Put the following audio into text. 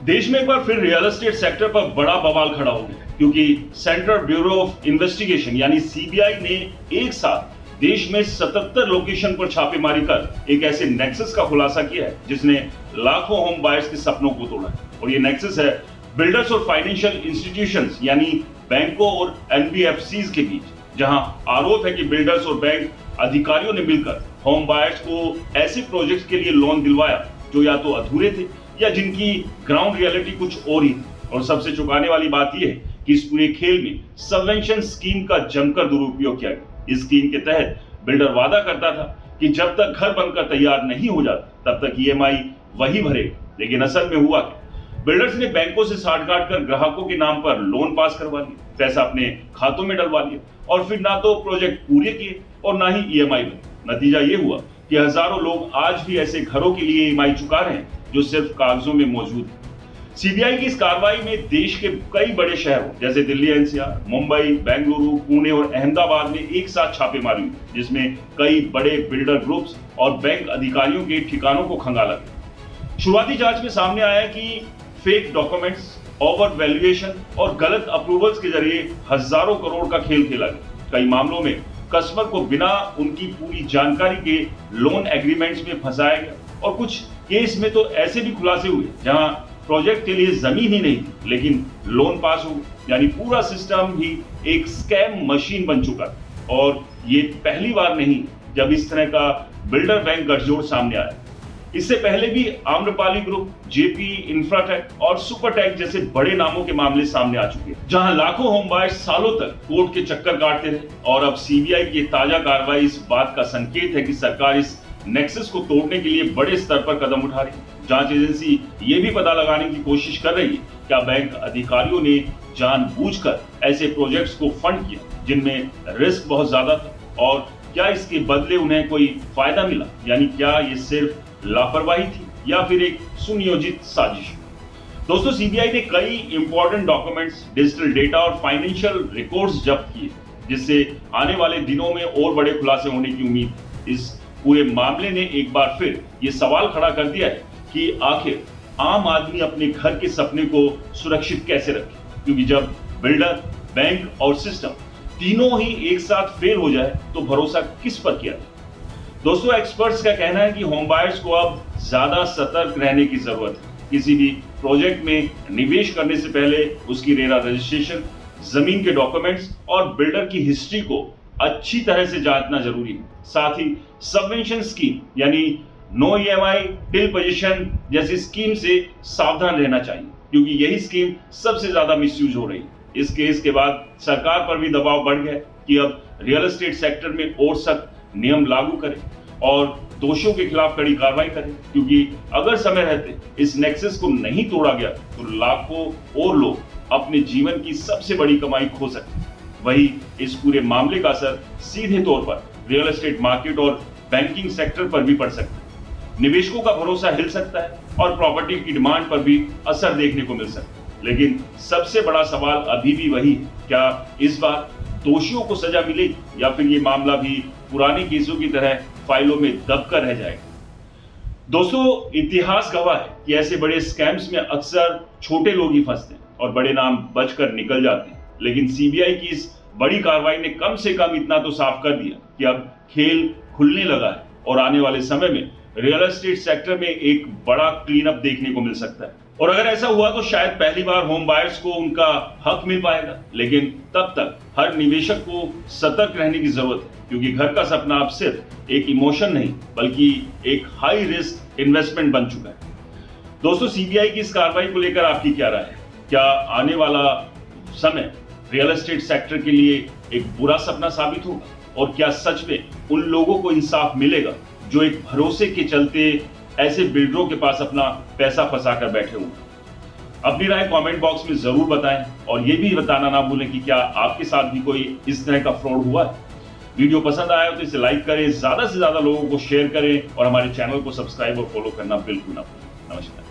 देश में एक बार फिर रियल एस्टेट सेक्टर पर बड़ा बवाल खड़ा हो गया क्योंकि सेंट्रल ब्यूरो ऑफ इन्वेस्टिगेशन यानी सीबीआई ने एक साथ देश में 77 लोकेशन पर छापेमारी कर एक ऐसे नेक्सस का खुलासा किया है जिसने लाखों होम बायर्स के सपनों को तोड़ा है। और ये नेक्सस है बिल्डर्स और फाइनेंशियल इंस्टीट्यूशंस यानी बैंकों और एनबीएफसीज के बीच, जहां आरोप है कि बिल्डर्स और बैंक अधिकारियों ने मिलकर होम बायर्स को ऐसे प्रोजेक्ट्स के लिए लोन दिलवाया जो या तो अधूरे थे या जिनकी ग्राउंड रियलिटी कुछ और ही थी। और सबसे चौंकाने वाली बात यह है कि इस पूरे खेल में सबवेंशन स्कीम का जमकर दुरुपयोग किया गया। इस स्कीम के तहत बिल्डर वादा करता था कि जब तक घर बनकर तैयार नहीं हो जाता तब तक ईएमआई वही भरेगा, लेकिन असल में हुआ क्या? बिल्डर्स ने बैंकों से साठगांठ कर ग्राहकों के नाम पर लोन पास करवा लिया, पैसा अपने खातों में डलवा लिया और फिर ना तो प्रोजेक्ट पूरे किए और ना ही ईएमआई बने। नतीजा ये हुआ कि हजारों लोग आज भी ऐसे घरों के लिए ईएमआई चुका रहे हैं जो सिर्फ कागजों में मौजूद है। सीबीआई की इस कार्रवाई में देश के कई बड़े शहरों जैसे दिल्ली एनसीआर, मुंबई, बेंगलुरु, पुणे और अहमदाबाद में एक साथ छापेमारी हुई, जिसमें कई बड़े बिल्डर ग्रुप्स और बैंक अधिकारियों के ठिकानों को खंगाला गया। शुरुआती जांच में सामने आया कि फेक डॉक्यूमेंट्स, ओवर वैल्यूएशन और गलत अप्रूवल्स के जरिए हजारों करोड़ का खेल खेला गया। कई मामलों में कस्टमर को बिना उनकी पूरी जानकारी के लोन एग्रीमेंट्स में फंसाया गया और कुछ केस में तो ऐसे भी खुलासे हुए जहां प्रोजेक्ट के लिए जमीन ही नहीं थी लेकिन लोन पास हो, यानी पूरा सिस्टम भी एक स्कैम मशीन बन चुका था। और ये पहली बार नहीं जब इस तरह का बिल्डर बैंक गठजोड़ सामने आया। इससे पहले भी आम्रपाली ग्रुप, जेपी इंफ्राटेक और सुपरटेक जैसे बड़े नामों के मामले सामने आ चुके हैं जहां लाखों होम बायर्स सालों तक कोर्ट के चक्कर काटते रहे। और अब सीबीआई की ताजा कार्रवाई इस बात का संकेत है कि सरकार इस नेक्सस को तोड़ने के लिए बड़े स्तर पर कदम उठा रही है। जांच एजेंसी ये भी पता लगाने की कोशिश कर रही है क्या बैंक अधिकारियों ने जानबूझकर ऐसे प्रोजेक्ट्स को फंड किया जिनमें रिस्क बहुत ज्यादा था और क्या इसके बदले उन्हें कोई फायदा मिला, यानी क्या ये सिर्फ लापरवाही थी या फिर एक सुनियोजित साजिश। दोस्तों, सीबीआई ने कई इंपॉर्टेंट डॉक्यूमेंट्स, डिजिटल डेटा और फाइनेंशियल रिकॉर्ड्स जब्त किए जिससे आने वाले दिनों में और बड़े खुलासे होने की उम्मीद है। इस पूरे मामले ने एक बार फिर ये सवाल खड़ा कर दिया है कि आखिर आम आदमी अपने घर के सपने को सुरक्षित कैसे रखे, क्योंकि जब बिल्डर, बैंक और सिस्टम तीनों ही एक साथ फेल हो जाए तो भरोसा किस पर किया जाए। दोस्तों, एक्सपर्ट्स का कहना है कि होम बायर्स को अब ज्यादा सतर्क रहने की जरूरत है। किसी भी प्रोजेक्ट में निवेश करने से पहले उसकी रेरा रजिस्ट्रेशन, जमीन के डॉक्यूमेंट्स और बिल्डर की हिस्ट्री को अच्छी तरह से जांचना जरूरी है। साथ ही सबवेंशन स्कीम यानी नो ईएमआई टिल पोजीशन जैसी स्कीम से सावधान रहना चाहिए, क्योंकि यही स्कीम सबसे ज्यादा मिसयूज हो रही है। इस केस के बाद सरकार पर भी दबाव बढ़ गया कि अब रियल एस्टेट सेक्टर में और सख्त नियम लागू करें और दोषियों के खिलाफ कड़ी कार्रवाई करें, क्योंकि अगर समय रहते इस नेक्सस को नहीं तोड़ा गया तो लाखों और लोग अपने जीवन की सबसे बड़ी कमाई खो सकते। वही इस पूरे मामले का असर सीधे तौर पर रियल एस्टेट मार्केट और बैंकिंग सेक्टर पर भी पड़ सकता है। निवेशकों का भरोसा हिल सकता है और प्रॉपर्टी की डिमांड पर भी असर देखने को मिल सकता है। लेकिन सबसे बड़ा सवाल अभी भी वही है, क्या इस बार दोषियों को सजा मिलेगी या फिर ये मामला भी पुराने केसों की तरह फाइलों में दबकर रह जाएगा। दोस्तों, इतिहास गवाह है कि ऐसे बड़े स्कैम्स में अक्सर छोटे लोग ही फंसते हैं और बड़े नाम बचकर निकल जाते हैं। लेकिन सीबीआई की इस बड़ी कार्रवाई ने कम से कम इतना तो साफ कर दिया कि अब खेल खुलने लगा है और आने वाले समय में रियल एस्टेट सेक्टर में एक बड़ा क्लीन अप देखने को मिल सकता है। और अगर ऐसा हुआ तो शायद पहली बार होम बायर्स को उनका हक मिल पाएगा। लेकिन तब तक हर निवेशक को सतर्क रहने की जरूरत है, क्योंकि घर का सपना अब सिर्फ एक इमोशन नहीं बल्कि एक हाई रिस्क इन्वेस्टमेंट बन चुका है। दोस्तों, सीबीआई की इस कार्रवाई को लेकर आपकी क्या राय है? क्या आने वाला समय रियल एस्टेट सेक्टर के लिए एक बुरा सपना साबित होगा? और क्या सच में उन लोगों को इंसाफ मिलेगा जो एक भरोसे के चलते ऐसे बिल्डरों के पास अपना पैसा फंसा कर बैठे होंगे? अपनी राय कमेंट बॉक्स में जरूर बताएं और ये भी बताना ना भूलें कि क्या आपके साथ भी कोई इस तरह का फ्रॉड हुआ है। वीडियो पसंद आया तो इसे लाइक करें, ज्यादा से ज्यादा लोगों को शेयर करें और हमारे चैनल को सब्सक्राइब और फॉलो करना बिल्कुल ना भूलें। नमस्कार।